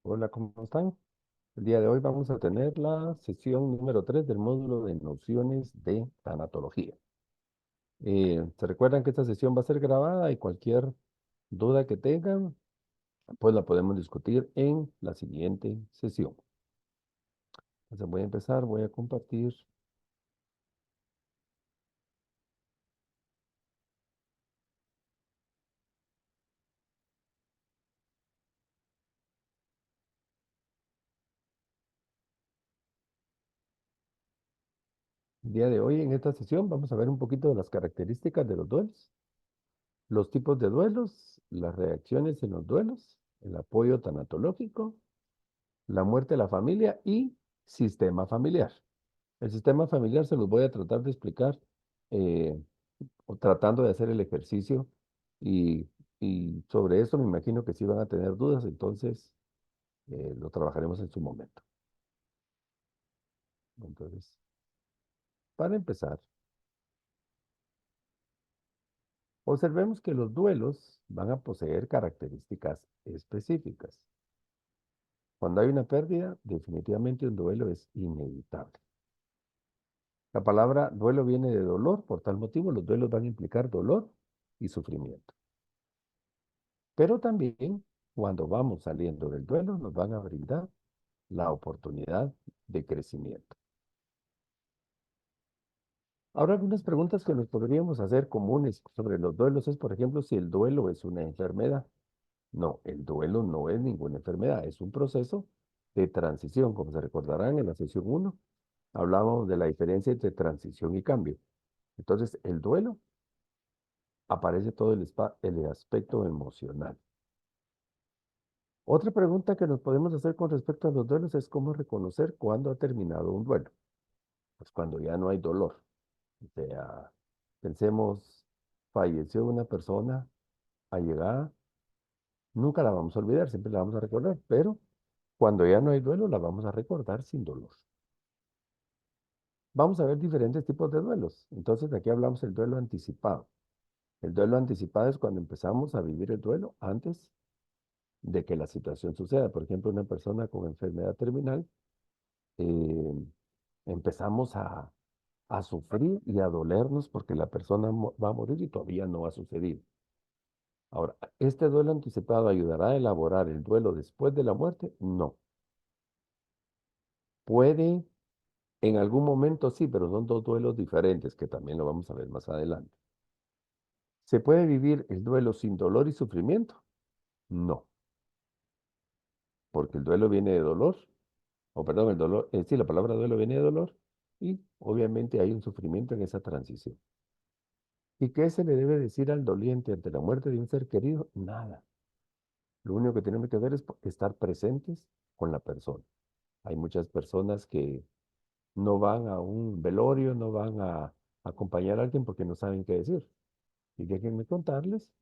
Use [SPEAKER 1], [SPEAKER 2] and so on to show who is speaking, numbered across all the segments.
[SPEAKER 1] Hola, ¿cómo están? El día de hoy vamos a tener la sesión número 3 del módulo de nociones de tanatología. ¿Se recuerdan que esta sesión va a ser grabada y cualquier duda que tengan, pues la podemos discutir en la siguiente sesión? Entonces voy a empezar, voy a compartir. El día de hoy en esta sesión vamos a ver un poquito de las características de los duelos, los tipos de duelos, las reacciones en los duelos, el apoyo tanatológico, la muerte de la familia y sistema familiar. El sistema familiar se los voy a tratar de explicar, eh, o tratando de hacer el ejercicio y, y sobre eso me imagino que sí van a tener dudas, entonces lo trabajaremos en su momento. Entonces, para empezar, observemos que los duelos van a poseer características específicas. Cuando hay una pérdida, definitivamente un duelo es inevitable. La palabra duelo viene de dolor, por tal motivo los duelos van a implicar dolor y sufrimiento. Pero también cuando vamos saliendo del duelo nos van a brindar la oportunidad de crecimiento. Ahora, algunas preguntas que nos podríamos hacer comunes sobre los duelos es, por ejemplo, si el duelo es una enfermedad. No, el duelo no es ninguna enfermedad, es un proceso de transición. Como se recordarán en la sesión 1, hablábamos de la diferencia entre transición y cambio. Entonces, el duelo aparece todo el aspecto emocional. Otra pregunta que nos podemos hacer con respecto a los duelos es cómo reconocer cuándo ha terminado un duelo. Pues cuando ya no hay dolor. O sea, pensemos, falleció una persona allegada, nunca la vamos a olvidar, siempre la vamos a recordar, pero cuando ya no hay duelo, la vamos a recordar sin dolor. Vamos a ver diferentes tipos de duelos. Entonces, de aquí hablamos del duelo anticipado. El duelo anticipado es cuando empezamos a vivir el duelo antes de que la situación suceda. Por ejemplo, una persona con enfermedad terminal, eh, empezamos a sufrir y a dolernos porque la persona va a morir y todavía no ha sucedido. Ahora, ¿este duelo anticipado ayudará a elaborar el duelo después de la muerte? No. Puede, en algún momento sí, pero son dos duelos diferentes que también lo vamos a ver más adelante. ¿Se puede vivir el duelo sin dolor y sufrimiento? No, porque el duelo viene de dolor, o perdón, el dolor, sí, la palabra duelo viene de dolor y obviamente hay un sufrimiento en esa transición. ¿Y qué se le debe decir al doliente ante la muerte de un ser querido? Nada. Lo único que tenemos que hacer es estar presentes con la persona. Hay muchas personas que no van a un velorio, no van a acompañar a alguien porque no saben qué decir. Y déjenme contarles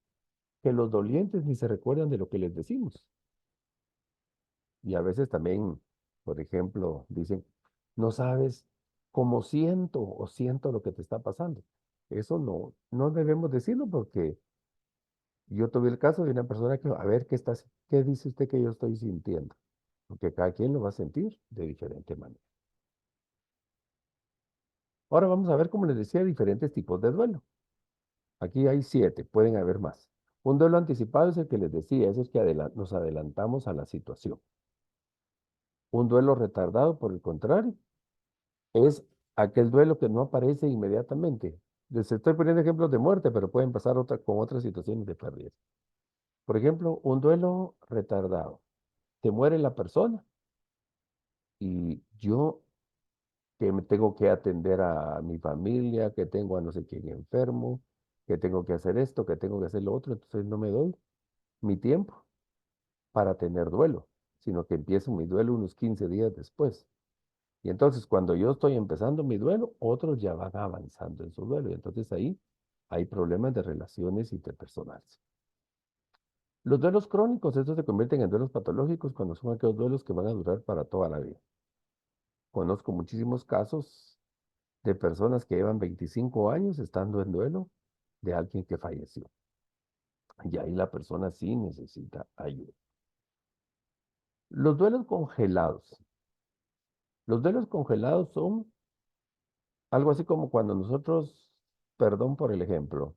[SPEAKER 1] que los dolientes ni se recuerdan de lo que les decimos. Y a veces también, por ejemplo, dicen, no sabes cómo siento o siento lo que te está pasando. Eso no debemos decirlo porque yo tuve el caso de una persona que, a ver, ¿qué dice usted que yo estoy sintiendo? Porque cada quien lo va a sentir de diferente manera. Ahora vamos a ver, como les decía, diferentes tipos de duelo. Aquí hay 7, pueden haber más. Un duelo anticipado es el que les decía, es el que nos adelantamos a la situación. Un duelo retardado, por el contrario, es aquel duelo que no aparece inmediatamente. Les estoy poniendo ejemplos de muerte, pero pueden pasar con otras situaciones de pérdida. Por ejemplo, un duelo retardado. Te muere la persona y yo que me tengo que atender a mi familia, que tengo a no sé quién enfermo, que tengo que hacer esto, que tengo que hacer lo otro, entonces no me doy mi tiempo para tener duelo, sino que empiezo mi duelo unos 15 días después. Y entonces cuando yo estoy empezando mi duelo, otros ya van avanzando en su duelo. Y entonces ahí hay problemas de relaciones interpersonales. Los duelos crónicos, estos se convierten en duelos patológicos cuando son aquellos duelos que van a durar para toda la vida. Conozco muchísimos casos de personas que llevan 25 años estando en duelo de alguien que falleció. Y ahí la persona sí necesita ayuda. Los duelos congelados. Los duelos congelados son algo así como cuando nosotros, perdón por el ejemplo,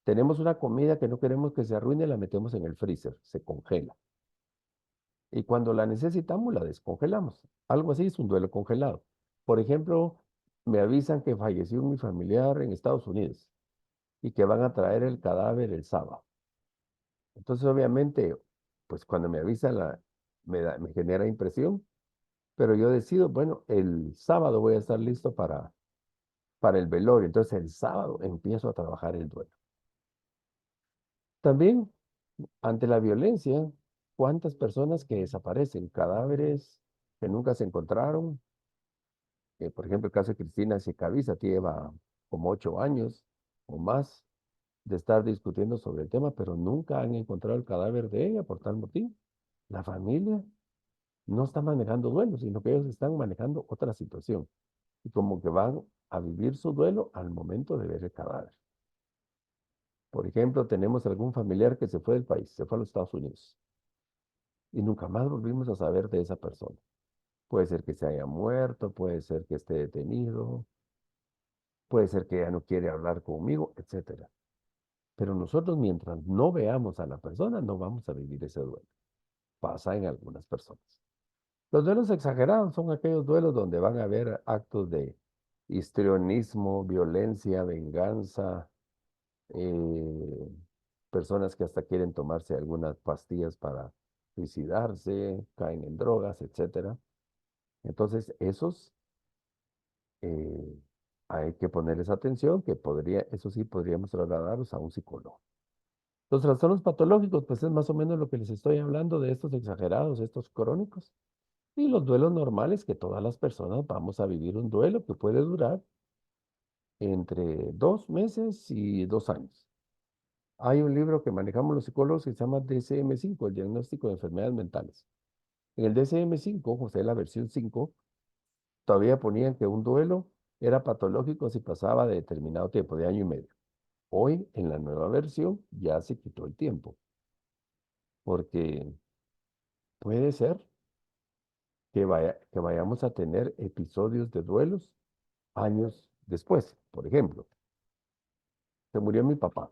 [SPEAKER 1] tenemos una comida que no queremos que se arruine, la metemos en el freezer, se congela. Y cuando la necesitamos, la descongelamos. Algo así es un duelo congelado. Por ejemplo, me avisan que falleció mi familiar en Estados Unidos y que van a traer el cadáver el sábado. Entonces, obviamente, pues cuando me avisan, me genera impresión, pero yo decido, bueno, el sábado voy a estar listo para el velorio. Entonces, el sábado empiezo a trabajar el duelo. También, ante la violencia, ¿cuántas personas que desaparecen? Cadáveres que nunca se encontraron. Por ejemplo, el caso de Cristina Secaviza lleva como 8 años o más de estar discutiendo sobre el tema, pero nunca han encontrado el cadáver de ella por tal motivo. La familia no está manejando duelo, sino que ellos están manejando otra situación. Y como que van a vivir su duelo al momento de ver el cadáver. Por ejemplo, tenemos algún familiar que se fue del país, se fue a los Estados Unidos, y nunca más volvimos a saber de esa persona. Puede ser que se haya muerto, puede ser que esté detenido, puede ser que ya no quiere hablar conmigo, etcétera. Pero nosotros, mientras no veamos a la persona, no vamos a vivir ese duelo. Pasa en algunas personas. Los duelos exagerados son aquellos duelos donde van a haber actos de histrionismo, violencia, venganza, eh, personas que hasta quieren tomarse algunas pastillas para suicidarse, caen en drogas, etcétera. Entonces, esos eh, hay que ponerles atención, que podría, eso sí, podríamos trasladarlos a un psicólogo. Los trastornos patológicos, pues es más o menos lo que les estoy hablando de estos exagerados, estos crónicos. Y los duelos normales, que todas las personas vamos a vivir un duelo que puede durar entre 2 meses y 2 años. Hay un libro que manejamos los psicólogos que se llama DSM-5, el diagnóstico de enfermedades mentales. En el DSM-5, o sea, la versión 5, todavía ponían que un duelo era patológico si pasaba de determinado tiempo, de año y medio. Hoy, en la nueva versión, ya se quitó el tiempo, porque puede ser que vayamos a tener episodios de duelos años después. Por ejemplo, se murió mi papá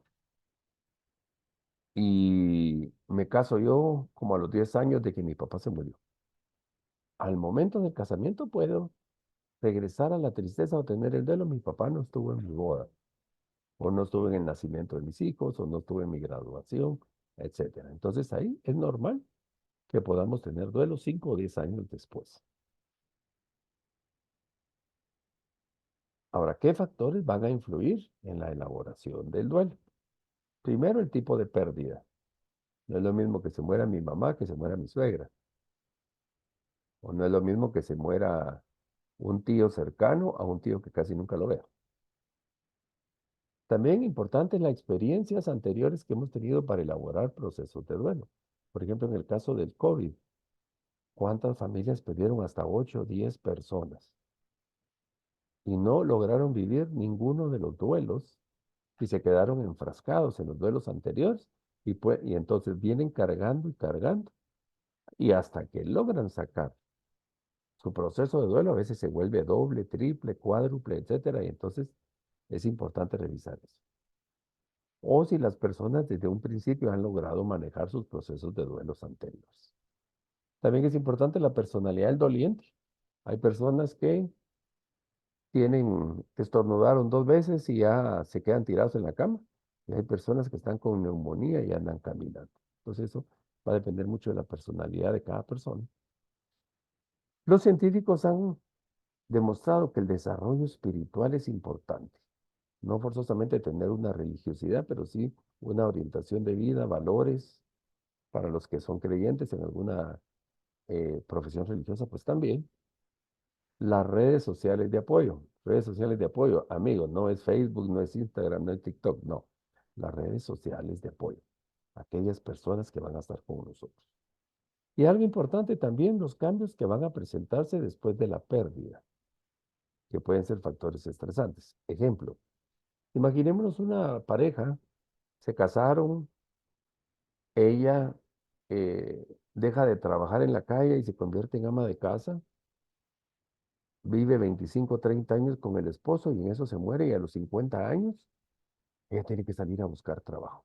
[SPEAKER 1] y me caso yo como a los 10 años de que mi papá se murió. Al momento del casamiento puedo regresar a la tristeza o tener el duelo. Mi papá no estuvo en mi boda, o no estuvo en el nacimiento de mis hijos, o no estuvo en mi graduación, etcétera. Entonces ahí es normal que podamos tener duelo 5 o 10 años después. Ahora, ¿qué factores van a influir en la elaboración del duelo? Primero, el tipo de pérdida. No es lo mismo que se muera mi mamá que se muera mi suegra. O no es lo mismo que se muera un tío cercano a un tío que casi nunca lo veo. También importante las experiencias anteriores que hemos tenido para elaborar procesos de duelo. Por ejemplo, en el caso del COVID, ¿cuántas familias perdieron hasta 8 o 10 personas? Y no lograron vivir ninguno de los duelos y se quedaron enfrascados en los duelos anteriores y entonces vienen cargando y cargando y hasta que logran sacar su proceso de duelo a veces se vuelve doble, triple, cuádruple, etcétera, y entonces es importante revisar eso. O si las personas desde un principio han logrado manejar sus procesos de duelos anteriores. También es importante la personalidad del doliente. Hay personas que que estornudaron 2 veces y ya se quedan tirados en la cama. Y hay personas que están con neumonía y andan caminando. Entonces eso va a depender mucho de la personalidad de cada persona. Los científicos han demostrado que el desarrollo espiritual es importante. No forzosamente tener una religiosidad, pero sí una orientación de vida, valores, para los que son creyentes en alguna profesión religiosa, pues también. Las redes sociales de apoyo. Redes sociales de apoyo, amigos, no es Facebook, no es Instagram, no es TikTok, no. Las redes sociales de apoyo. Aquellas personas que van a estar con nosotros. Y algo importante también, los cambios que van a presentarse después de la pérdida, que pueden ser factores estresantes. Ejemplo, imaginémonos una pareja, se casaron, ella deja de trabajar en la calle y se convierte en ama de casa, vive 25 o 30 años con el esposo y en eso se muere y a los 50 años ella tiene que salir a buscar trabajo.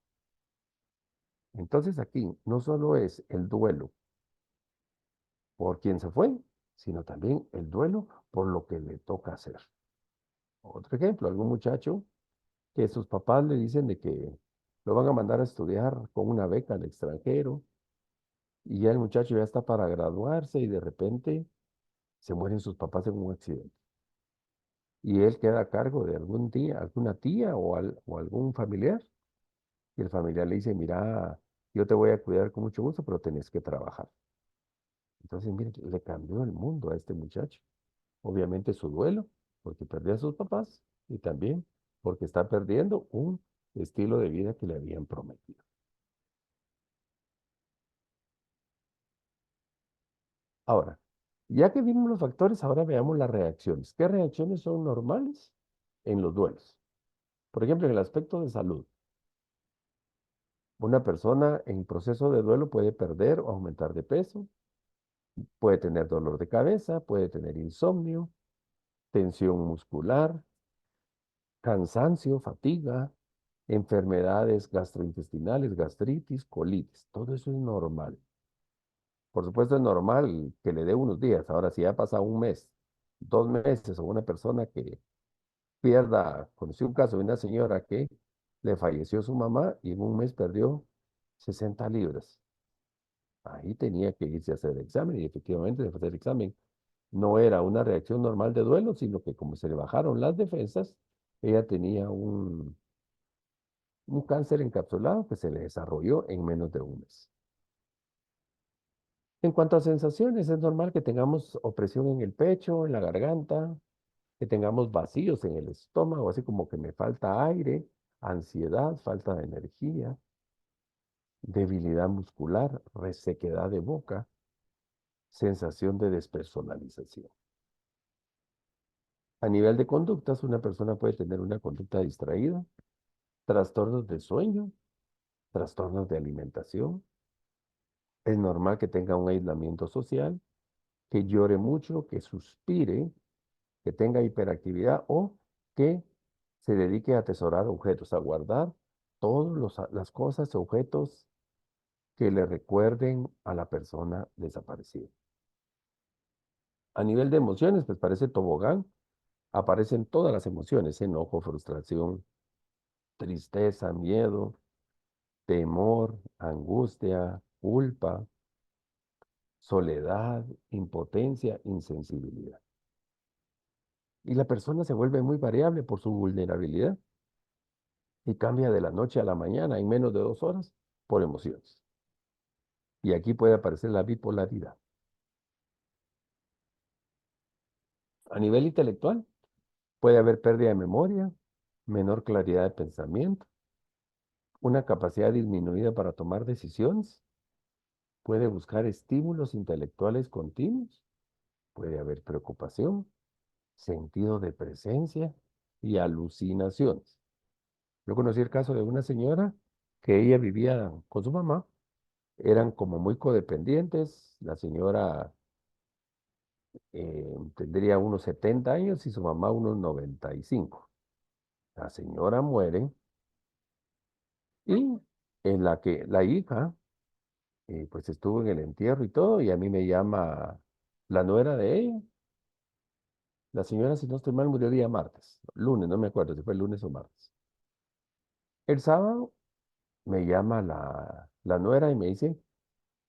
[SPEAKER 1] Entonces aquí no solo es el duelo por quien se fue, sino también el duelo por lo que le toca hacer. Otro ejemplo, algún muchacho que sus papás le dicen de que lo van a mandar a estudiar con una beca al extranjero y ya el muchacho ya está para graduarse y de repente se mueren sus papás en un accidente. Y él queda a cargo de algún tía, alguna tía o algún familiar. Y el familiar le dice, mira, yo te voy a cuidar con mucho gusto, pero tenés que trabajar. Entonces, mire, le cambió el mundo a este muchacho. Obviamente su duelo, porque perdió a sus papás y también porque está perdiendo un estilo de vida que le habían prometido. Ahora, ya que vimos los factores, ahora veamos las reacciones. ¿Qué reacciones son normales en los duelos? Por ejemplo, en el aspecto de salud. Una persona en proceso de duelo puede perder o aumentar de peso, puede tener dolor de cabeza, puede tener insomnio, tensión muscular, cansancio, fatiga, enfermedades gastrointestinales, gastritis, colitis. Todo eso es normal. Por supuesto es normal que le dé unos días. Ahora, si ya pasa un mes, 2 meses o una persona que pierda, conocí un caso de una señora que le falleció su mamá y en un mes perdió 60 libras. Ahí tenía que irse a hacer el examen y efectivamente después del examen no era una reacción normal de duelo, sino que como se le bajaron las defensas, ella tenía un cáncer encapsulado que se le desarrolló en menos de un mes. En cuanto a sensaciones, es normal que tengamos opresión en el pecho, en la garganta, que tengamos vacíos en el estómago, así como que me falta aire, ansiedad, falta de energía, debilidad muscular, resequedad de boca, sensación de despersonalización. A nivel de conductas, una persona puede tener una conducta distraída, trastornos de sueño, trastornos de alimentación. Es normal que tenga un aislamiento social, que llore mucho, que suspire, que tenga hiperactividad o que se dedique a atesorar objetos, a guardar todas las cosas, objetos que le recuerden a la persona desaparecida. A nivel de emociones, pues parece tobogán, aparecen todas las emociones, enojo, frustración, tristeza, miedo, temor, angustia, culpa, soledad, impotencia, insensibilidad. Y la persona se vuelve muy variable por su vulnerabilidad y cambia de la noche a la mañana en menos de 2 horas por emociones. Y aquí puede aparecer la bipolaridad. A nivel intelectual, puede haber pérdida de memoria, menor claridad de pensamiento, una capacidad disminuida para tomar decisiones, puede buscar estímulos intelectuales continuos, puede haber preocupación, sentido de presencia y alucinaciones. Yo conocí el caso de una señora que ella vivía con su mamá, eran como muy codependientes, la señora tendría unos 70 años y su mamá unos 95. La señora muere y en la que la hija pues estuvo en el entierro y todo y a mí me llama la nuera de ella. La señora, si no estoy mal, murió día martes, lunes, no me acuerdo si fue lunes o martes. El sábado me llama la nuera y me dice,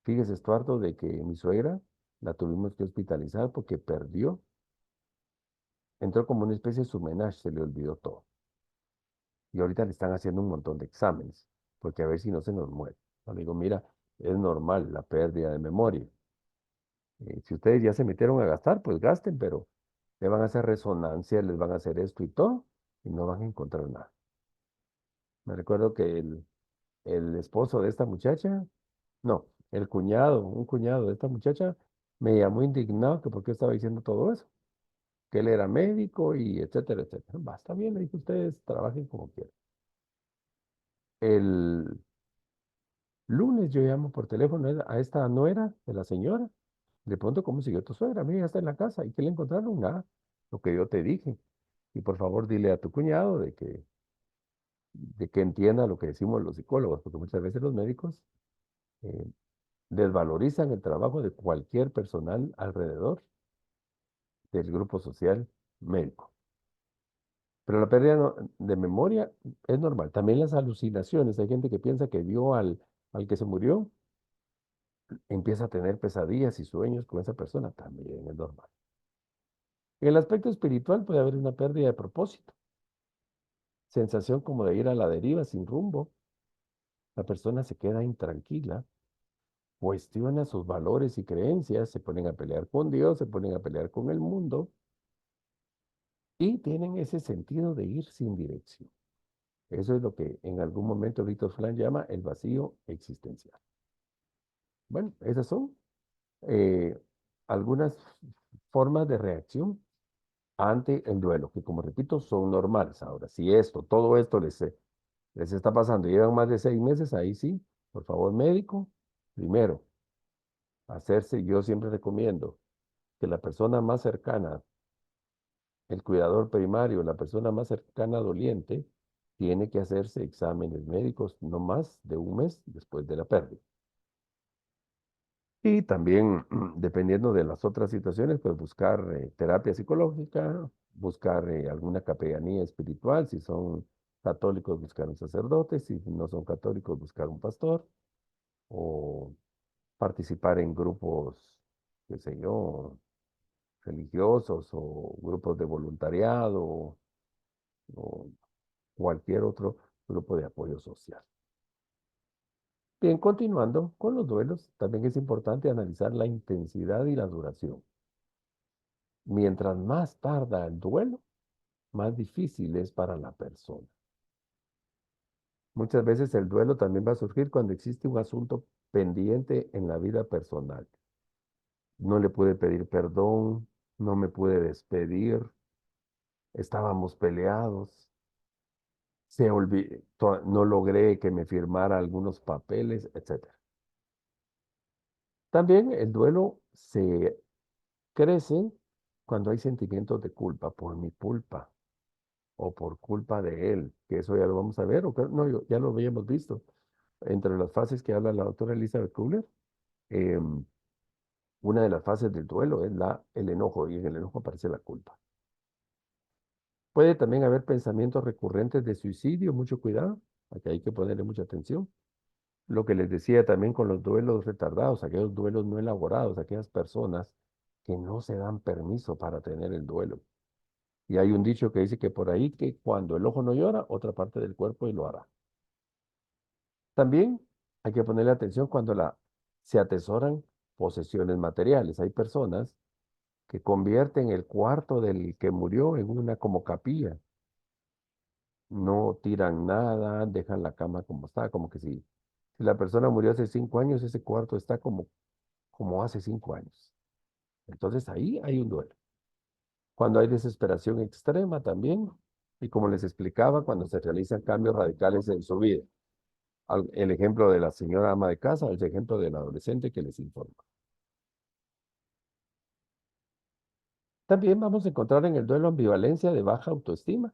[SPEAKER 1] fíjese, Estuardo, de que mi suegra la tuvimos que hospitalizar porque perdió, entró como una especie de sumenage, se le olvidó todo. Y ahorita le están haciendo un montón de exámenes, porque a ver si no se nos muere. Le digo, mira, es normal la pérdida de memoria. Si ustedes ya se metieron a gastar, pues gasten, pero le van a hacer resonancia, les van a hacer esto y todo, y no van a encontrar nada. Me recuerdo que el esposo de esta muchacha, no, el cuñado, un cuñado de esta muchacha, me llamó indignado que por qué estaba diciendo todo eso, que él era médico y etcétera, etcétera. Va, está bien, le dije, ustedes trabajen como quieran. El, Lunes yo llamo por teléfono a esta nuera de la señora. Le pregunto cómo siguió tu suegra. Mira, ya está en la casa. ¿Y qué le encontraron? Nada, lo que yo te dije. Y por favor dile a tu cuñado de que entienda lo que decimos los psicólogos, porque muchas veces los médicos eh, desvalorizan el trabajo de cualquier personal alrededor del grupo social médico. Pero la pérdida de memoria es normal. También las alucinaciones. Hay gente que piensa que vio al que se murió, empieza a tener pesadillas y sueños con esa persona. También es normal. En el aspecto espiritual puede haber una pérdida de propósito, sensación como de ir a la deriva sin rumbo. La persona se queda intranquila, cuestiona sus valores y creencias, se ponen a pelear con Dios, se ponen a pelear con el mundo y tienen ese sentido de ir sin dirección. Eso es lo que en algún momento Víctor Frank llama el vacío existencial. Bueno, esas son eh, algunas formas de reacción ante el duelo, que como repito, son normales. Ahora, si todo esto les está pasando y llevan más de 6 meses, ahí sí, por favor, médico, primero, yo siempre recomiendo que la persona más cercana, el cuidador primario, la persona más cercana doliente, tiene que hacerse exámenes médicos no más de un mes después de la pérdida. Y también, dependiendo de las otras situaciones, pues buscar terapia psicológica, buscar alguna capellanía espiritual, si son católicos, buscar un sacerdote, si no son católicos, buscar un pastor, o participar en grupos, qué sé yo, religiosos, o grupos de voluntariado, o cualquier otro grupo de apoyo social. Bien, continuando con los duelos, también es importante analizar la intensidad y la duración. Mientras más tarda el duelo, más difícil es para la persona. Muchas veces el duelo también va a surgir cuando existe un asunto pendiente en la vida personal. No le pude pedir perdón, no me pude despedir, estábamos peleados, no logré que me firmara algunos papeles, etc. También el duelo se crece cuando hay sentimientos de culpa, por mi culpa o por culpa de él, que eso ya lo vamos a ver, no, ya lo habíamos visto. Entre las fases que habla la doctora Elizabeth Kubler, em, una de las fases del duelo es el enojo, y en el enojo aparece la culpa. Puede también haber pensamientos recurrentes de suicidio, mucho cuidado, aquí hay que ponerle mucha atención. Lo que les decía también con los duelos retardados, aquellos duelos no elaborados, aquellas personas que no se dan permiso para tener el duelo. Y hay un dicho que dice que por ahí que cuando el ojo no llora, otra parte del cuerpo y lo hará. También hay que ponerle atención cuando se atesoran posesiones materiales. Hay personas que convierten el cuarto del que murió en una como capilla. No tiran nada, dejan la cama como está, como que si la persona murió hace 5 años, ese cuarto está como hace 5 años. Entonces ahí hay un duelo. Cuando hay desesperación extrema también, y como les explicaba, cuando se realizan cambios radicales en su vida. El ejemplo de la señora ama de casa, el ejemplo del adolescente que les informa. También vamos a encontrar en el duelo ambivalencia de baja autoestima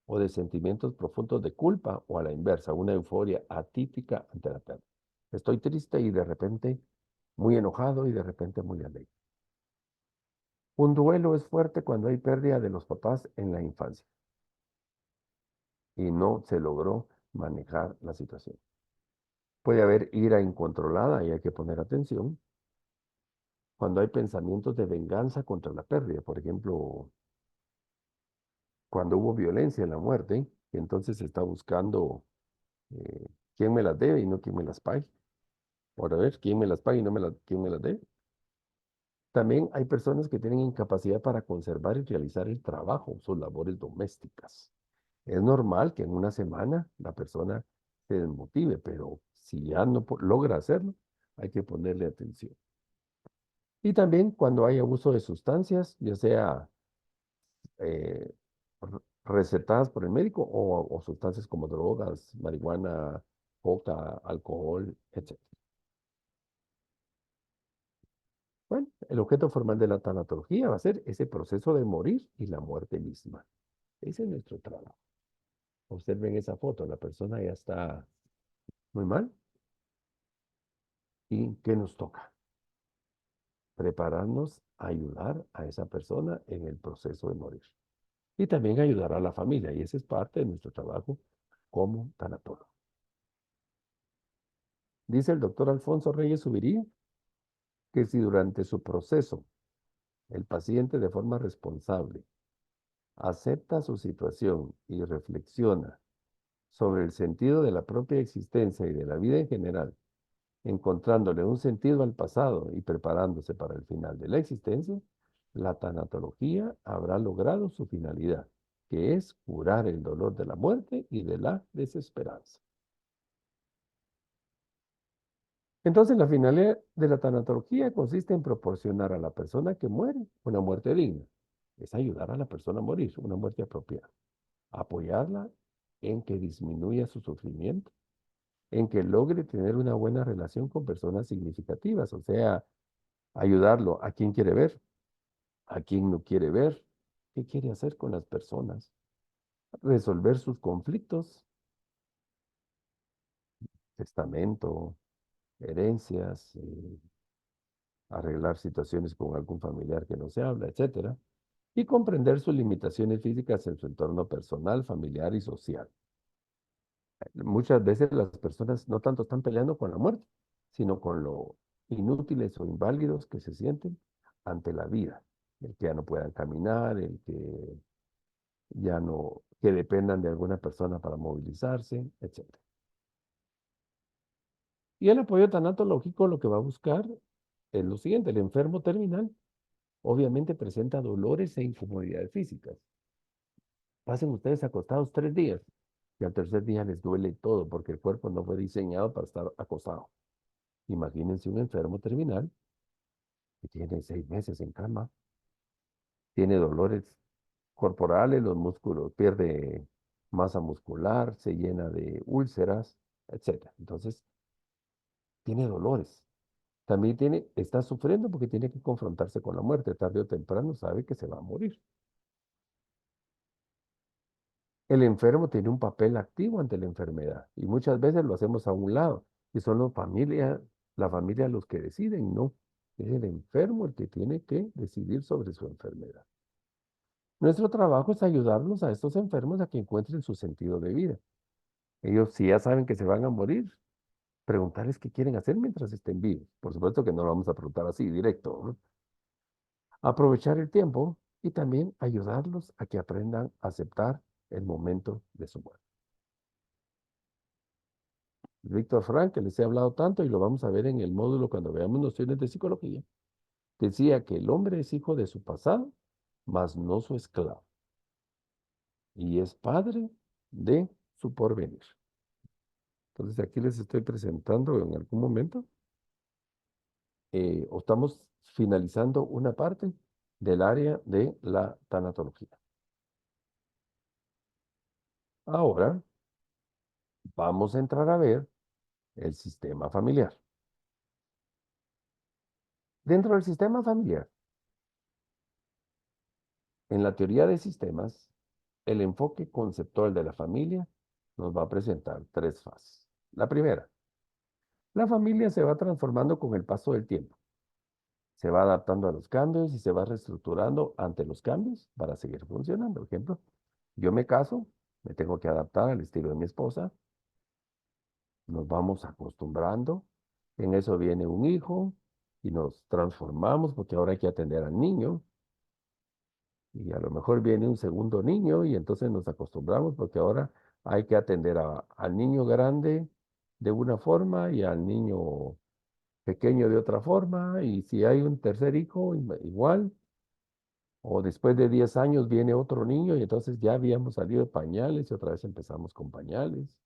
[SPEAKER 1] o de sentimientos profundos de culpa o a la inversa, una euforia atípica ante la pérdida. Estoy triste y de repente muy enojado y de repente muy alegre. Un duelo es fuerte cuando hay pérdida de los papás en la infancia y no se logró manejar la situación. Puede haber ira incontrolada y hay que poner atención cuando hay pensamientos de venganza contra la pérdida. Por ejemplo, cuando hubo violencia en la muerte, y entonces se está buscando eh, quién me las debe y no quién me las pague. Por a ver, quién me las pague y no quién me las debe. También hay personas que tienen incapacidad para conservar y realizar el trabajo, sus labores domésticas. Es normal que en una semana la persona se desmotive, pero si ya no logra hacerlo, hay que ponerle atención. Y también cuando hay abuso de sustancias, ya sea eh, recetadas por el médico o sustancias como drogas, marihuana coca, alcohol, etc. Bueno, el objeto formal de la tanatología va a ser ese proceso de morir y la muerte misma. Ese es nuestro trabajo. Observen esa foto, la persona ya está muy mal. ¿Y qué nos toca? Prepararnos a ayudar a esa persona en el proceso de morir. Y también ayudar a la familia, y ese es parte de nuestro trabajo como tanatólogo. Dice el doctor Alfonso Reyes Subiría que si durante su proceso el paciente de forma responsable acepta su situación y reflexiona sobre el sentido de la propia existencia y de la vida en general, encontrándole un sentido al pasado y preparándose para el final de la existencia, la tanatología habrá logrado su finalidad, que es curar el dolor de la muerte y de la desesperanza. Entonces, la finalidad de la tanatología consiste en proporcionar a la persona que muere una muerte digna. Es ayudar a la persona a morir, una muerte apropiada. Apoyarla en que disminuya su sufrimiento, en que logre tener una buena relación con personas significativas, o sea, ayudarlo a quien quiere ver, a quien no quiere ver, qué quiere hacer con las personas, resolver sus conflictos, testamento, herencias, arreglar situaciones con algún familiar que no se habla, etcétera, y comprender sus limitaciones físicas en su entorno personal, familiar y social. Muchas veces las personas no tanto están peleando con la muerte, sino con lo inútiles o inválidos que se sienten ante la vida. El que ya no puedan caminar, el que ya no, que dependan de alguna persona para movilizarse, etc. Y el apoyo tanatológico lo que va a buscar es lo siguiente: el enfermo terminal obviamente presenta dolores e incomodidades físicas. Pasen ustedes acostados 3 días y al tercer día les duele todo porque el cuerpo no fue diseñado para estar acostado. Imagínense un enfermo terminal que tiene 6 meses en cama, tiene dolores corporales, los músculos, pierde masa muscular, se llena de úlceras, etc. Entonces, tiene dolores. También está sufriendo porque tiene que confrontarse con la muerte. Tarde o temprano sabe que se va a morir. El enfermo tiene un papel activo ante la enfermedad y muchas veces lo hacemos a un lado y son la familia los que deciden, no. Es el enfermo el que tiene que decidir sobre su enfermedad. Nuestro trabajo es ayudarlos a estos enfermos a que encuentren su sentido de vida. Ellos, si ya saben que se van a morir, preguntarles qué quieren hacer mientras estén vivos. Por supuesto que no lo vamos a preguntar así directo, ¿no? Aprovechar el tiempo y también ayudarlos a que aprendan a aceptar el momento de su muerte. Víctor Frank, que les he hablado tanto y lo vamos a ver en el módulo cuando veamos nociones de psicología, decía que el hombre es hijo de su pasado, mas no su esclavo, y es padre de su porvenir. Entonces aquí les estoy presentando en algún momento, o estamos finalizando una parte del área de la tanatología. Ahora vamos a entrar a ver el sistema familiar. Dentro del sistema familiar, en la teoría de sistemas, el enfoque conceptual de la familia nos va a presentar 3 fases. La primera, la familia se va transformando con el paso del tiempo. Se va adaptando a los cambios y se va reestructurando ante los cambios para seguir funcionando. Por ejemplo, yo me caso, me tengo que adaptar al estilo de mi esposa, nos vamos acostumbrando, en eso viene un hijo y nos transformamos porque ahora hay que atender al niño y a lo mejor viene un segundo niño y entonces nos acostumbramos porque ahora hay que atender al niño grande de una forma y al niño pequeño de otra forma, y si hay un tercer hijo, igual, o después de 10 años viene otro niño y entonces ya habíamos salido de pañales y otra vez empezamos con pañales.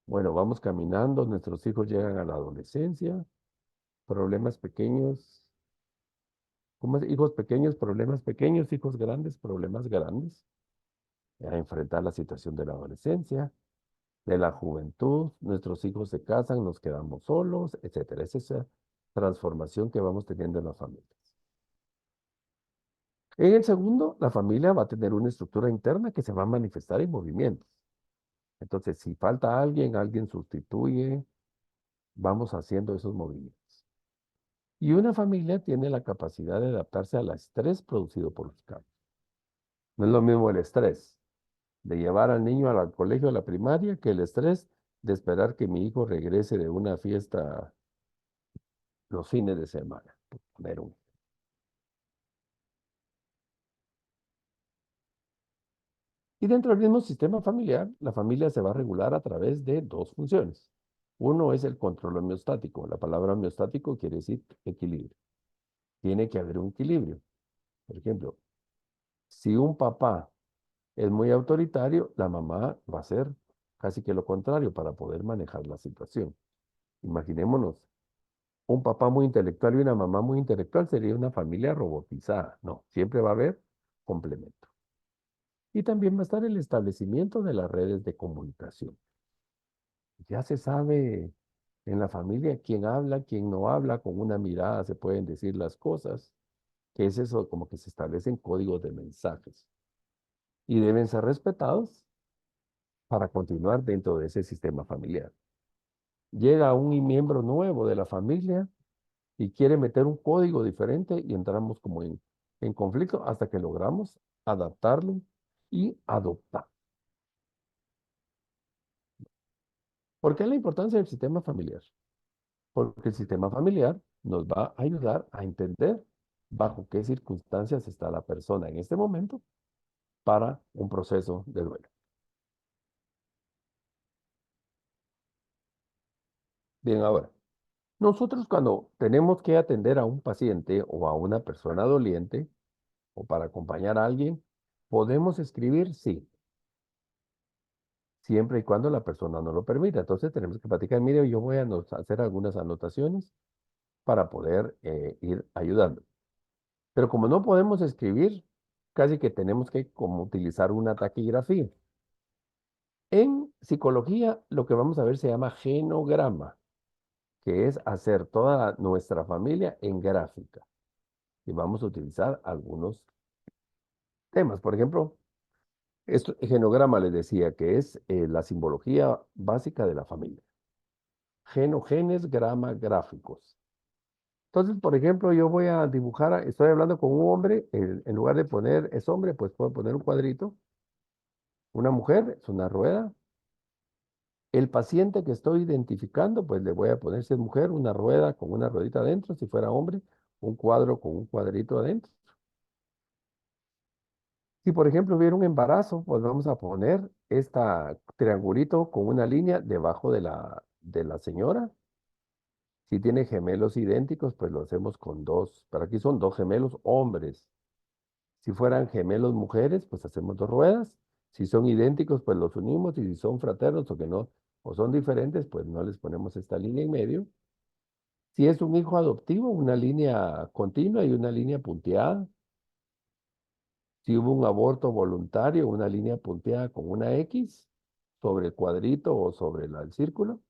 [SPEAKER 1] Bueno, vamos caminando, nuestros hijos llegan a la adolescencia, problemas pequeños, como hijos pequeños, problemas pequeños, hijos grandes, problemas grandes, a enfrentar la situación de la adolescencia, de la juventud, nuestros hijos se casan, nos quedamos solos, etcétera. Es esa transformación que vamos teniendo en las familias. En el segundo, la familia va a tener una estructura interna que se va a manifestar en movimientos. Entonces, si falta alguien, alguien sustituye, vamos haciendo esos movimientos. Y una familia tiene la capacidad de adaptarse al estrés producido por los cambios. No es lo mismo el estrés de llevar al niño al colegio, a la primaria, que el estrés de esperar que mi hijo regrese de una fiesta los fines de semana, por poner un. Y dentro del mismo sistema familiar, la familia se va a regular a través de dos funciones. Uno es el control homeostático. La palabra homeostático quiere decir equilibrio. Tiene que haber un equilibrio. Por ejemplo, si un papá es muy autoritario, la mamá va a hacer casi que lo contrario para poder manejar la situación. Imaginémonos, un papá muy intelectual y una mamá muy intelectual sería una familia robotizada. No, siempre va a haber complemento. Y también va a estar el establecimiento de las redes de comunicación. Ya se sabe en la familia quién habla, quién no habla, con una mirada se pueden decir las cosas, que es eso como que se establecen códigos de mensajes y deben ser respetados para continuar dentro de ese sistema familiar. Llega un miembro nuevo de la familia y quiere meter un código diferente y entramos como en conflicto hasta que logramos adaptarlo y adoptar. ¿Por qué la importancia del sistema familiar? Porque el sistema familiar nos va a ayudar a entender bajo qué circunstancias está la persona en este momento para un proceso de duelo. Bien, ahora, nosotros cuando tenemos que atender a un paciente o a una persona doliente o para acompañar a alguien, podemos escribir sí, siempre y cuando la persona no lo permita. Entonces tenemos que platicar, mire, yo voy a hacer algunas anotaciones para poder ir ayudando. Pero como no podemos escribir, casi que tenemos que como utilizar una taquigrafía. En psicología, lo que vamos a ver se llama genograma, que es hacer toda nuestra familia en gráfica. Y vamos a utilizar algunos temas. Por ejemplo, esto, genograma les decía que es la simbología básica de la familia. Genes, grama, gráficos. Entonces, por ejemplo, yo voy a dibujar, estoy hablando con un hombre, en lugar de poner es hombre, pues puedo poner un cuadrito. Una mujer es una rueda. El paciente que estoy identificando, pues le voy a poner, si es mujer, una rueda con una ruedita adentro. Si fuera hombre, un cuadro con un cuadrito adentro. Si, por ejemplo, hubiera un embarazo, pues vamos a poner este triangulito con una línea debajo de la señora. Si tiene gemelos idénticos, pues lo hacemos con dos. Pero aquí son dos gemelos hombres. Si fueran gemelos mujeres, pues hacemos dos ruedas. Si son idénticos, pues los unimos. Y si son fraternos o que no, o son diferentes, pues no les ponemos esta línea en medio. Si es un hijo adoptivo, una línea continua y una línea punteada. Si hubo un aborto voluntario, una línea punteada con una X sobre el cuadrito o sobre el círculo.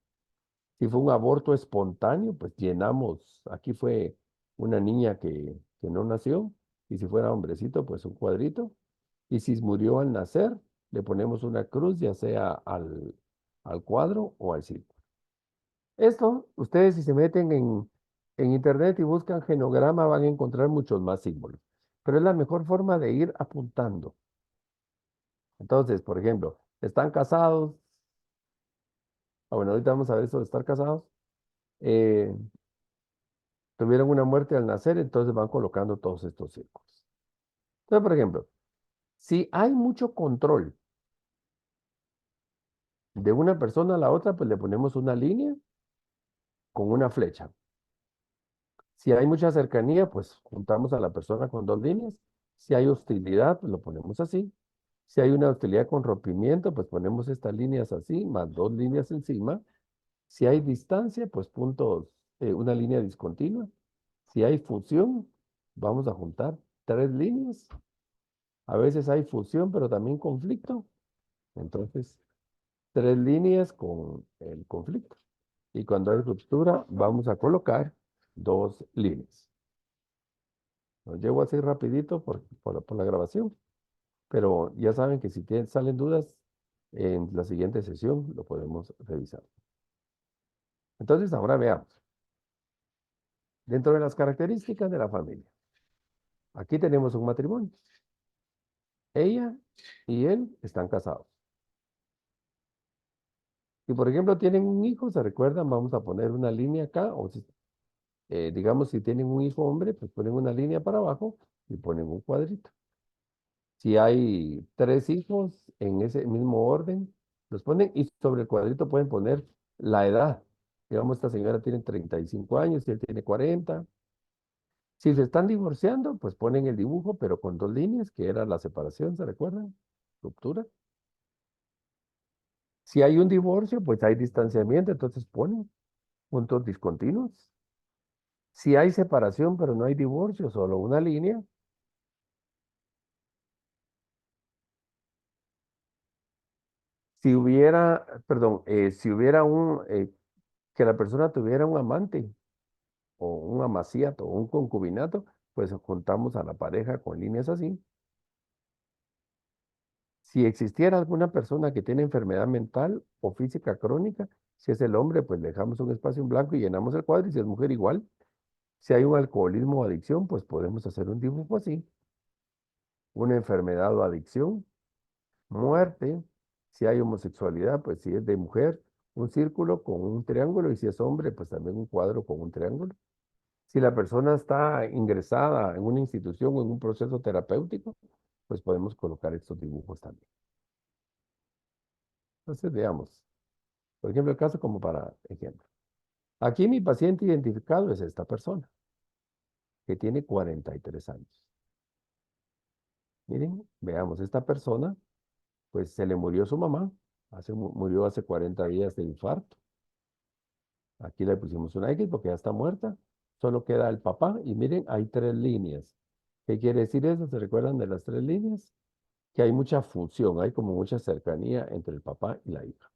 [SPEAKER 1] Si fue un aborto espontáneo, pues llenamos, aquí fue una niña que no nació, y si fuera hombrecito, pues un cuadrito. Y si murió al nacer, le ponemos una cruz, ya sea al cuadro o al círculo. Esto, ustedes si se meten en internet y buscan genograma, van a encontrar muchos más símbolos. Pero es la mejor forma de ir apuntando. Entonces, por ejemplo, están casados. Bueno, ahorita vamos a ver eso de estar casados. eh, Tuvieron una muerte al nacer, entonces van colocando todos estos círculos. Entonces, por ejemplo, si hay mucho control de una persona a la otra, pues le ponemos una línea con una flecha. Si hay mucha cercanía, pues juntamos a la persona con dos líneas. Si hay hostilidad, pues lo ponemos así. Si hay una hostilidad con rompimiento, pues ponemos estas líneas así, más dos líneas encima. Si hay distancia, pues puntos, una línea discontinua. Si hay fusión, vamos a juntar tres líneas. A veces hay fusión, pero también conflicto. Entonces, tres líneas con el conflicto. Y cuando hay ruptura, vamos a colocar dos líneas. Lo llevo así rapidito por la grabación, pero ya saben que si salen dudas, en la siguiente sesión lo podemos revisar. Entonces, ahora veamos. Dentro de las características de la familia, aquí tenemos un matrimonio. Ella y él están casados. Si, por ejemplo, tienen un hijo, ¿se recuerdan? Vamos a poner una línea acá, o si, digamos, si tienen un hijo hombre, pues ponen una línea para abajo y ponen un cuadrito. Si hay tres hijos en ese mismo orden, los ponen y sobre el cuadrito pueden poner la edad. Digamos, esta señora tiene 35 años y él tiene 40. Si se están divorciando, pues ponen el dibujo, pero con dos líneas, que era la separación, ¿se recuerdan? Ruptura. Si hay un divorcio, pues hay distanciamiento, entonces ponen puntos discontinuos. Si hay separación, pero no hay divorcio, solo una línea. Si hubiera, perdón, si hubiera que la persona tuviera un amante o un amaciato o un concubinato, pues juntamos a la pareja con líneas así. Si existiera alguna persona que tiene enfermedad mental o física crónica, si es el hombre, pues le dejamos un espacio en blanco y llenamos el cuadro, y si es mujer igual. Si hay un alcoholismo o adicción, pues podemos hacer un dibujo así. Una enfermedad o adicción, muerte. Si hay homosexualidad, pues si es de mujer, un círculo con un triángulo, y si es hombre, pues también un cuadro con un triángulo. Si la persona está ingresada en una institución o en un proceso terapéutico, pues podemos colocar estos dibujos también. Entonces, veamos. Por ejemplo, el caso como para ejemplo. Aquí mi paciente identificado es esta persona, que tiene 43 años. Miren, veamos, esta persona, pues se le murió su mamá, murió hace 40 días de infarto. Aquí le pusimos una X porque ya está muerta. Solo queda el papá y miren, hay tres líneas. ¿Qué quiere decir eso? ¿Se recuerdan de las tres líneas? Que hay mucha fusión, hay como mucha cercanía entre el papá y la hija.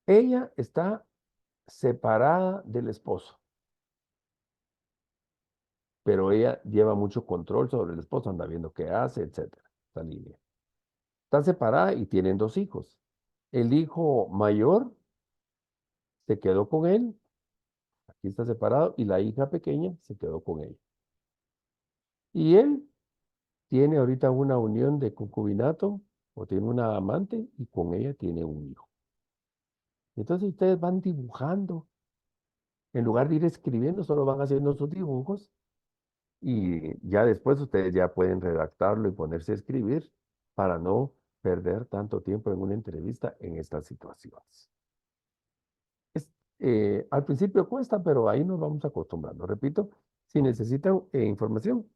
[SPEAKER 1] Ella está separada del esposo, pero ella lleva mucho control sobre el esposo, anda viendo qué hace, etcétera. Esta línea. Está separada y tienen dos hijos. El hijo mayor se quedó con él, aquí está separado, y la hija pequeña se quedó con él. Y él tiene ahorita una unión de concubinato o tiene una amante y con ella tiene un hijo. Entonces ustedes van dibujando, en lugar de ir escribiendo, solo van haciendo sus dibujos y ya después ustedes ya pueden redactarlo y ponerse a escribir para no perder tanto tiempo en una entrevista en estas situaciones. Es, al principio cuesta, pero ahí nos vamos acostumbrando. Repito, si necesitan información,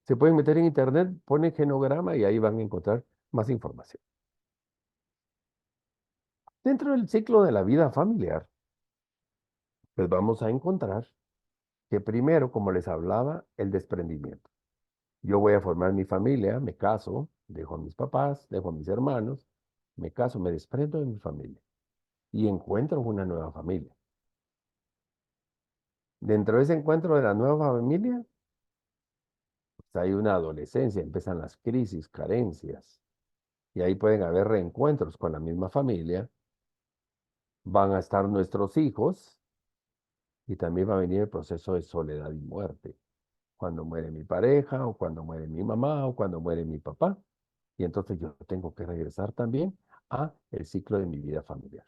[SPEAKER 1] se pueden meter en internet, ponen genograma y ahí van a encontrar más información. Dentro del ciclo de la vida familiar, pues vamos a encontrar que primero, como les hablaba, el desprendimiento. Yo voy a formar mi familia, me caso, dejo a mis papás, dejo a mis hermanos, me caso, me desprendo de mi familia y encuentro una nueva familia. Dentro de ese encuentro de la nueva familia, pues hay una adolescencia, empiezan las crisis, carencias, y ahí pueden haber reencuentros con la misma familia, van a estar nuestros hijos y también va a venir el proceso de soledad y muerte. Cuando muere mi pareja o cuando muere mi mamá o cuando muere mi papá. Y entonces yo tengo que regresar también a el ciclo de mi vida familiar.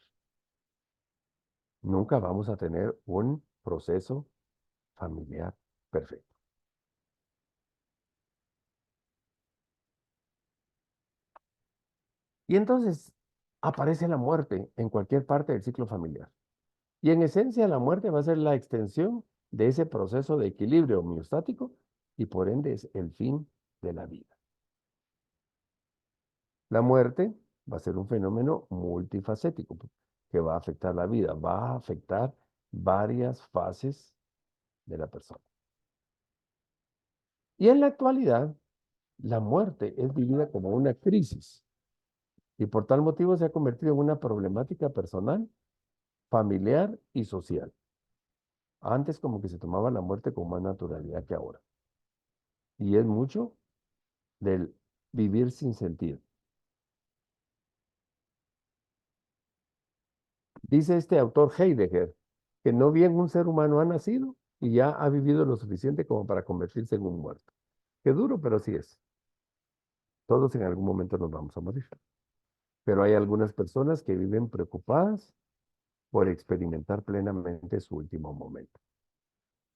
[SPEAKER 1] Nunca vamos a tener un proceso familiar perfecto. Y entonces aparece la muerte en cualquier parte del ciclo familiar. Y en esencia la muerte va a ser la extensión de ese proceso de equilibrio homeostático y por ende es el fin de la vida. La muerte va a ser un fenómeno multifacético que va a afectar la vida, va a afectar varias fases de la persona. Y en la actualidad, la muerte es vivida como una crisis. y por tal motivo se ha convertido en una problemática personal, familiar y social. Antes como que se tomaba la muerte con más naturalidad que ahora. Y es mucho del vivir sin sentido. Dice este autor Heidegger que no bien un ser humano ha nacido y ya ha vivido lo suficiente como para convertirse en un muerto. Qué duro, pero sí es. Todos en algún momento nos vamos a morir. Pero hay algunas personas que viven preocupadas por experimentar plenamente su último momento.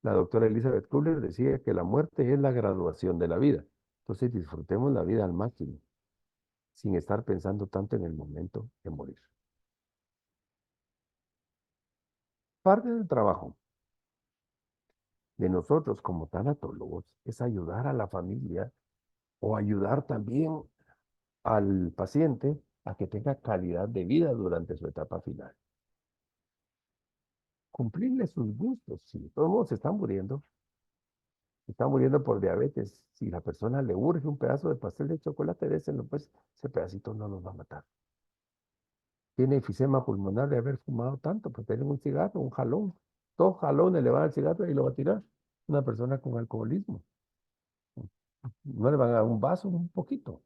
[SPEAKER 1] La doctora Elizabeth Kubler decía que la muerte es la graduación de la vida. Entonces disfrutemos la vida al máximo, sin estar pensando tanto en el momento de morir. Parte del trabajo de nosotros como tanatólogos es ayudar a la familia o ayudar también al paciente a que tenga calidad de vida durante su etapa final. Cumplirle sus gustos. Si de todos modos se está muriendo por diabetes, si la persona le urge un pedazo de pastel de chocolate, déselo, pues ese pedacito no nos va a matar. Tiene enfisema pulmonar de haber fumado tanto, pues tiene un cigarro, un jalón. Dos jalones le va al cigarro y lo va a tirar. Una persona con alcoholismo. No le van a dar un vaso, un poquito.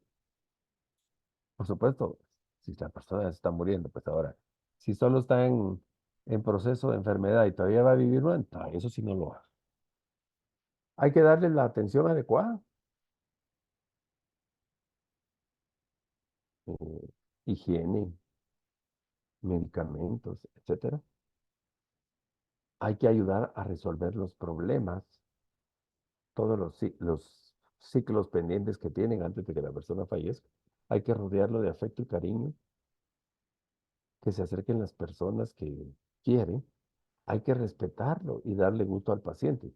[SPEAKER 1] Por supuesto, si la persona se está muriendo, pues ahora, si solo está en proceso de enfermedad y todavía va a vivir, bueno, eso sí no lo hace. Hay que darle la atención adecuada, eh, higiene, medicamentos, etcétera. Hay que ayudar a resolver los problemas, todos los ciclos pendientes que tienen antes de que la persona fallezca. Hay que rodearlo de afecto y cariño, que se acerquen las personas que quieren. Hay que respetarlo y darle gusto al paciente.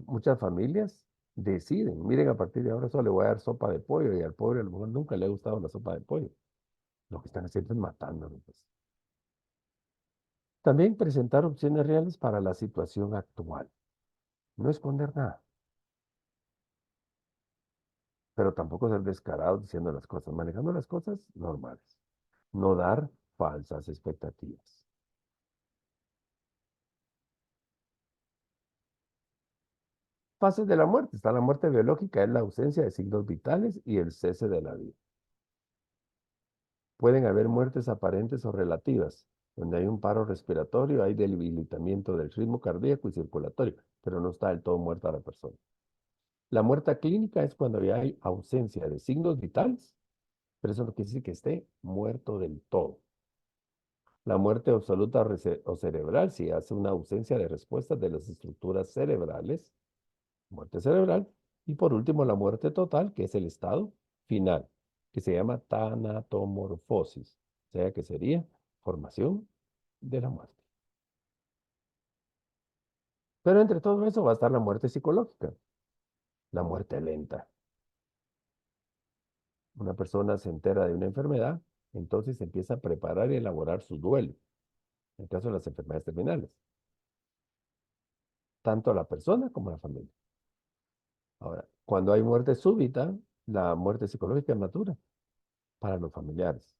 [SPEAKER 1] Muchas familias deciden, miren, a partir de ahora solo le voy a dar sopa de pollo y al pobre a lo mejor nunca le ha gustado la sopa de pollo. Lo que están haciendo es matándolo, pues. También presentar opciones reales para la situación actual. No esconder nada, pero tampoco ser descarado diciendo las cosas, manejando las cosas normales. No dar falsas expectativas. Fases de la muerte. Está la muerte biológica, es la ausencia de signos vitales y el cese de la vida. Pueden haber muertes aparentes o relativas, donde hay un paro respiratorio, hay debilitamiento del ritmo cardíaco y circulatorio, pero no está del todo muerta la persona. La muerte clínica es cuando ya hay ausencia de signos vitales, pero eso no quiere decir que esté muerto del todo. La muerte absoluta o cerebral, si hace una ausencia de respuestas de las estructuras cerebrales, muerte cerebral. Y por último, la muerte total, que es el estado final, que se llama tanatomorfosis, o sea que sería formación de la muerte. Pero entre todo eso va a estar la muerte psicológica, la muerte lenta. Una persona se entera de una enfermedad, entonces empieza a preparar y elaborar su duelo, en el caso de las enfermedades terminales, tanto a la persona como a la familia. Ahora, cuando hay muerte súbita, la muerte psicológica es matura para los familiares.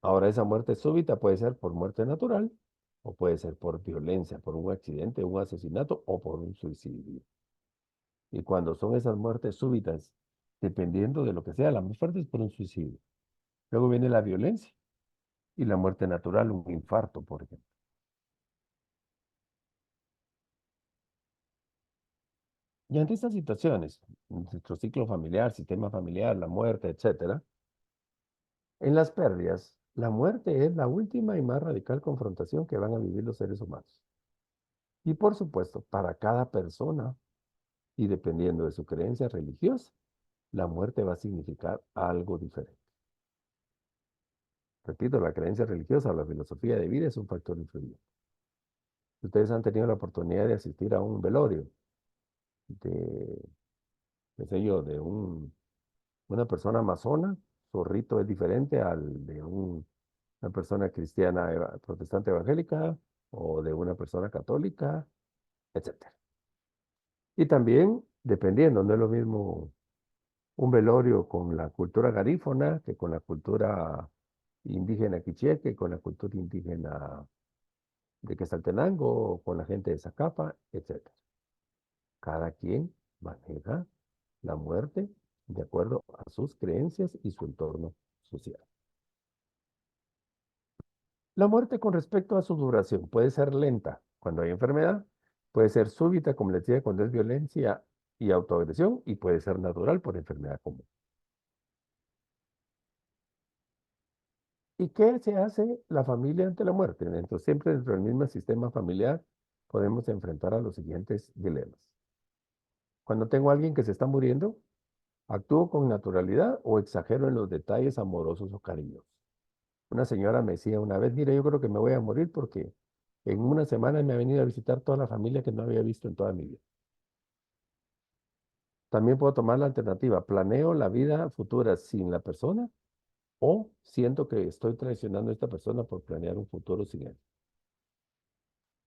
[SPEAKER 1] Ahora, esa muerte súbita puede ser por muerte natural o puede ser por violencia, por un accidente, un asesinato o por un suicidio. Y cuando son esas muertes súbitas, dependiendo de lo que sea, la más fuerte es por un suicidio. Luego viene la violencia y la muerte natural, un infarto, por ejemplo. Y ante estas situaciones, nuestro ciclo familiar, sistema familiar, la muerte, etcétera, en las pérdidas, la muerte es la última y más radical confrontación que van a vivir los seres humanos. Y por supuesto, para cada persona y dependiendo de su creencia religiosa, la muerte va a significar algo diferente. Repito, la creencia religiosa o la filosofía de vida es un factor influyente. Ustedes han tenido la oportunidad de asistir a un velorio de, qué sé yo, de una persona amazona, su rito es diferente al de una persona cristiana protestante evangélica o de una persona católica, etcétera. Y también, dependiendo, no es lo mismo Un velorio con la cultura garífona, que con la cultura indígena quiché, que con la cultura indígena de Quetzaltenango, o con la gente de Zacapa, etcétera. Cada quien maneja la muerte de acuerdo a sus creencias y su entorno social. La muerte con respecto a su duración puede ser lenta cuando hay enfermedad, puede ser súbita, como les decía, cuando es violencia y autoagresión, y puede ser natural por enfermedad común. ¿Y qué se hace la familia ante la muerte? Entonces, siempre dentro del mismo sistema familiar podemos enfrentar a los siguientes dilemas. Cuando tengo a alguien que se está muriendo, ¿actúo con naturalidad o exagero en los detalles amorosos o cariños? Una señora me decía una vez, mira, yo creo que me voy a morir porque en una semana me ha venido a visitar toda la familia que no había visto en toda mi vida. También puedo tomar la alternativa, planeo la vida futura sin la persona o siento que estoy traicionando a esta persona por planear un futuro sin él.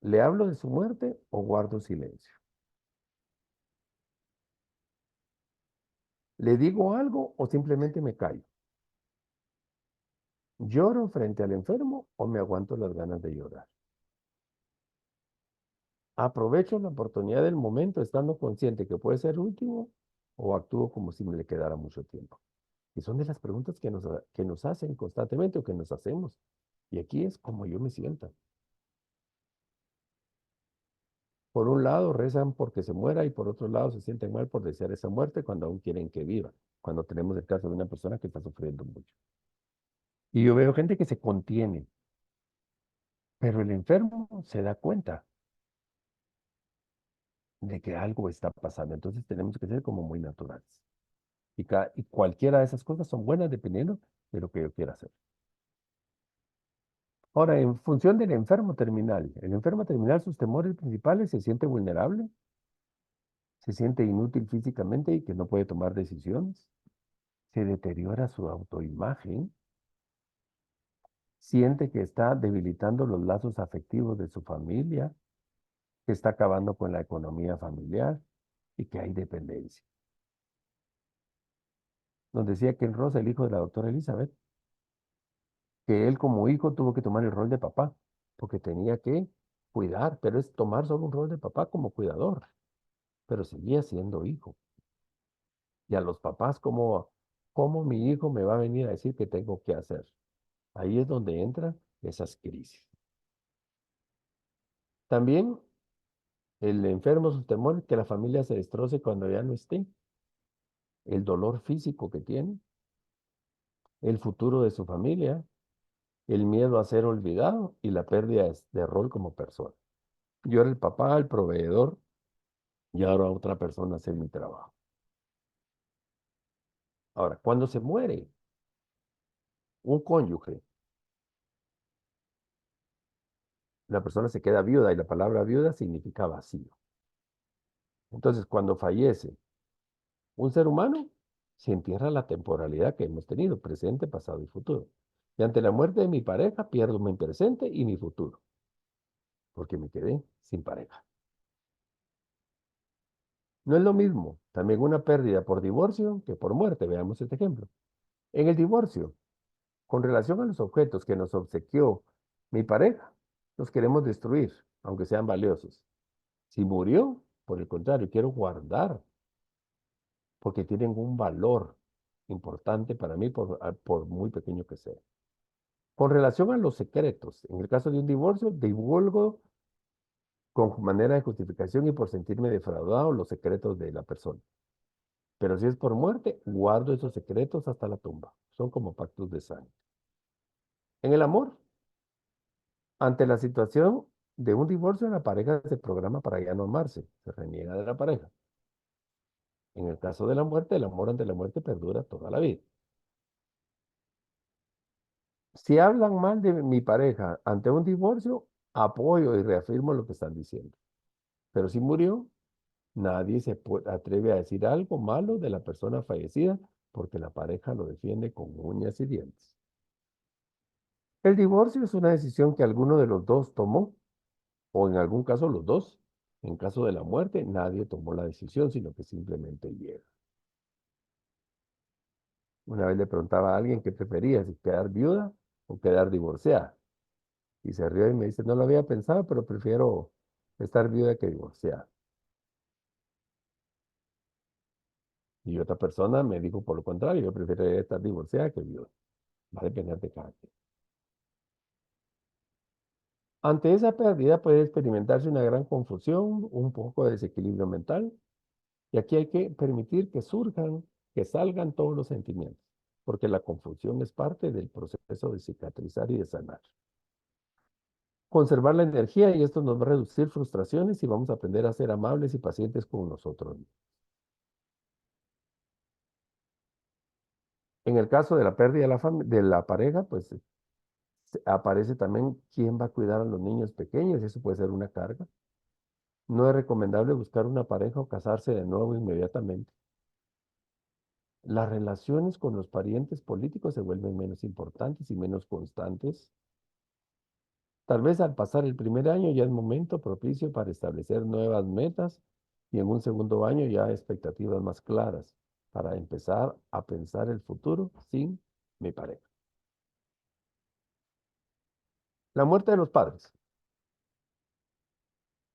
[SPEAKER 1] ¿Le hablo de su muerte o guardo silencio? ¿Le digo algo o simplemente me callo? ¿Lloro frente al enfermo o me aguanto las ganas de llorar? ¿Aprovecho la oportunidad del momento estando consciente que puede ser último o actúo como si me le quedara mucho tiempo? Y son de las preguntas que nos hacen constantemente o que nos hacemos. Y aquí es como yo me sienta. Por un lado rezan porque se muera y por otro lado se sienten mal por desear esa muerte cuando aún quieren que viva, cuando tenemos el caso de una persona que está sufriendo mucho. Y yo veo gente que se contiene, pero el enfermo se da cuenta de que algo está pasando. Entonces tenemos que ser como muy naturales. Y cualquiera de esas cosas son buenas dependiendo de lo que yo quiera hacer. Ahora, en función del enfermo terminal, el enfermo terminal, sus temores principales, se siente vulnerable, se siente inútil físicamente y que no puede tomar decisiones, se deteriora su autoimagen, siente que está debilitando los lazos afectivos de su familia, que está acabando con la economía familiar y que hay dependencia. Nos decía Ken Ross, el hijo de la doctora Elizabeth, que él como hijo tuvo que tomar el rol de papá, porque tenía que cuidar, pero es tomar solo un rol de papá como cuidador, pero seguía siendo hijo. Y a los papás, ¿cómo mi hijo me va a venir a decir qué tengo que hacer? Ahí es donde entran esas crisis. También el enfermo, sus temores, que la familia se destroce cuando ya no esté, el dolor físico que tiene, el futuro de su familia, el miedo a ser olvidado y la pérdida de rol como persona. Yo era el papá, el proveedor, y ahora otra persona hace mi trabajo. Ahora, cuando se muere un cónyuge, la persona se queda viuda y la palabra viuda significa vacío. Entonces, cuando fallece un ser humano, se entierra la temporalidad que hemos tenido, presente, pasado y futuro. Y ante la muerte de mi pareja, pierdo mi presente y mi futuro, porque me quedé sin pareja. No es lo mismo también una pérdida por divorcio que por muerte. Veamos este ejemplo. En el divorcio, con relación a los objetos que nos obsequió mi pareja, los queremos destruir, aunque sean valiosos. Si murió, por el contrario, quiero guardar, porque tienen un valor importante para mí, por muy pequeño que sea. Con relación a los secretos, en el caso de un divorcio, divulgo con manera de justificación y por sentirme defraudado los secretos de la persona. Pero si es por muerte, guardo esos secretos hasta la tumba. Son como pactos de sangre. En el amor, ante la situación de un divorcio, la pareja se programa para ya no amarse, se reniega de la pareja. En el caso de la muerte, el amor ante la muerte perdura toda la vida. Si hablan mal de mi pareja ante un divorcio, apoyo y reafirmo lo que están diciendo. Pero si murió, nadie atreve a decir algo malo de la persona fallecida porque la pareja lo defiende con uñas y dientes. El divorcio es una decisión que alguno de los dos tomó, o en algún caso los dos. En caso de la muerte, nadie tomó la decisión, sino que simplemente llega. Una vez le preguntaba a alguien qué prefería, si quedar viuda o quedar divorciada. Y se rió y me dice, no lo había pensado, pero prefiero estar viuda que divorciada. Y otra persona me dijo por lo contrario, yo prefiero estar divorciada que viuda. Va a depender de cada quien. Ante esa pérdida puede experimentarse una gran confusión, un poco de desequilibrio mental, y aquí hay que permitir que surjan, que salgan todos los sentimientos, porque la confusión es parte del proceso de cicatrizar y de sanar. Conservar la energía y esto nos va a reducir frustraciones y vamos a aprender a ser amables y pacientes con nosotros. En el caso de la pérdida de de la pareja, pues aparece también quién va a cuidar a los niños pequeños, y eso puede ser una carga. No es recomendable buscar una pareja o casarse de nuevo inmediatamente. Las relaciones con los parientes políticos se vuelven menos importantes y menos constantes. Tal vez al pasar el primer año ya es momento propicio para establecer nuevas metas y en un segundo año ya expectativas más claras para empezar a pensar el futuro sin mi pareja. La muerte de los padres.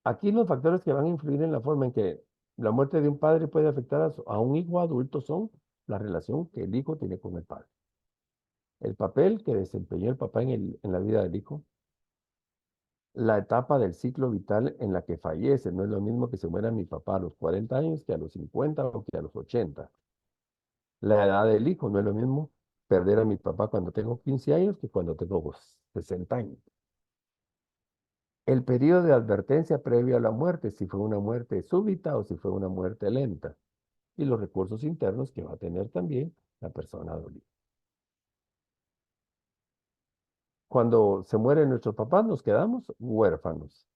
[SPEAKER 1] Aquí los factores que van a influir en la forma en que la muerte de un padre puede afectar a un hijo adulto son la relación que el hijo tiene con el padre, el papel que desempeñó el papá en la vida del hijo, la etapa del ciclo vital en la que fallece. No es lo mismo que se muera mi papá a los 40 años que a los 50 o que a los 80. La edad del hijo no es lo mismo perder a mi papá cuando tengo 15 años que cuando tengo 60 años. El periodo de advertencia previo a la muerte, si fue una muerte súbita o si fue una muerte lenta. Y los recursos internos que va a tener también la persona dolida. Cuando se mueren nuestros papás, nos quedamos huérfanos.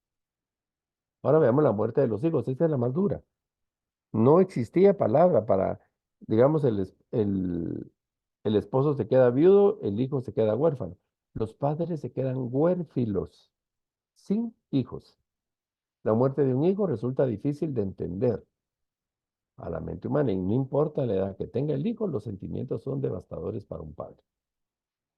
[SPEAKER 1] Ahora veamos la muerte de los hijos. Esta es la más dura. No existía palabra para, digamos, el esposo se queda viudo, el hijo se queda huérfano. Los padres se quedan huérfilos, sin hijos. La muerte de un hijo resulta difícil de entender a la mente humana y no importa la edad que tenga el hijo, los sentimientos son devastadores para un padre.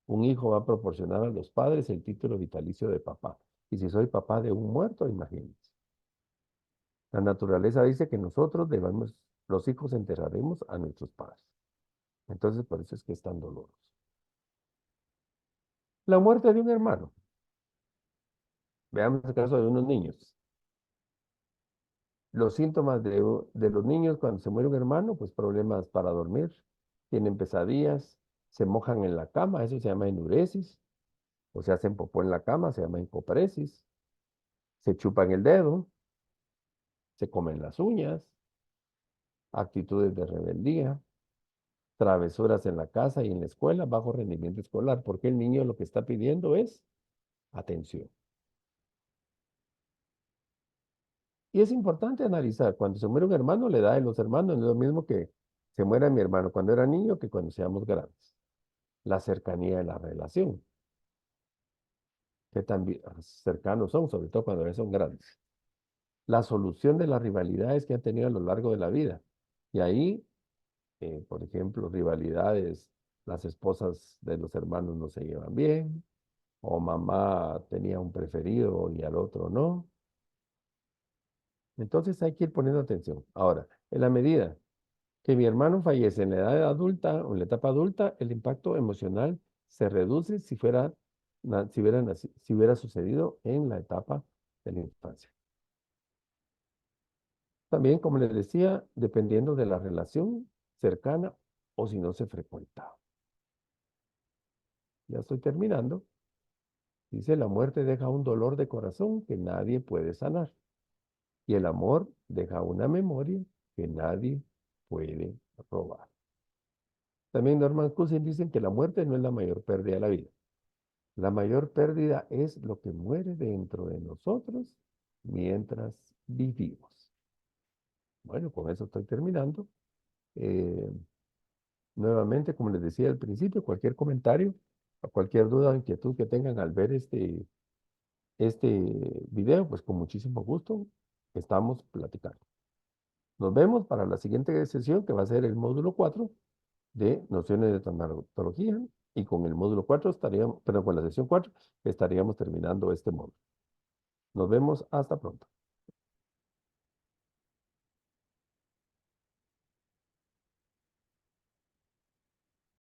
[SPEAKER 1] Un hijo va a proporcionar a los padres el título vitalicio de papá. Y si soy papá de un muerto, imagínense. La naturaleza dice que nosotros debemos, los hijos enterraremos a nuestros padres. Entonces, por eso es que es tan doloroso. La muerte de un hermano. Veamos el caso de unos niños. Los síntomas de los niños cuando se muere un hermano, pues problemas para dormir, tienen pesadillas, se mojan en la cama, eso se llama enuresis, o se hacen popó en la cama, se llama encopresis, se chupan el dedo, se comen las uñas, actitudes de rebeldía, travesuras en la casa y en la escuela, bajo rendimiento escolar, porque el niño lo que está pidiendo es atención. Y es importante analizar, cuando se muere un hermano, la edad de los hermanos no es lo mismo que se muera mi hermano cuando era niño que cuando seamos grandes. La cercanía de la relación, que tan cercanos son, sobre todo cuando ya son grandes. La solución de las rivalidades que han tenido a lo largo de la vida. Y ahí, por ejemplo, rivalidades, las esposas de los hermanos no se llevan bien, o mamá tenía un preferido y al otro no. Entonces hay que ir poniendo atención. Ahora, en la medida que mi hermano fallece en la edad adulta o en la etapa adulta, el impacto emocional se reduce si hubiera sucedido en la etapa de la infancia. También, como les decía, dependiendo de la relación cercana o si no se frecuentaba. Ya estoy terminando. Dice, la muerte deja un dolor de corazón que nadie puede sanar. Y el amor deja una memoria que nadie puede robar. También Norman Cousins dicen que la muerte no es la mayor pérdida de la vida. La mayor pérdida es lo que muere dentro de nosotros mientras vivimos. Bueno, con eso estoy terminando. Eh, Nuevamente, como les decía al principio, cualquier comentario o cualquier duda o inquietud que tengan al ver este video, pues con muchísimo gusto estamos platicando. Nos vemos para la siguiente sesión que va a ser el módulo 4 de nociones de tanatología y con el módulo 4 estaríamos, perdón, con la sección 4 estaríamos terminando este módulo. Nos vemos hasta pronto.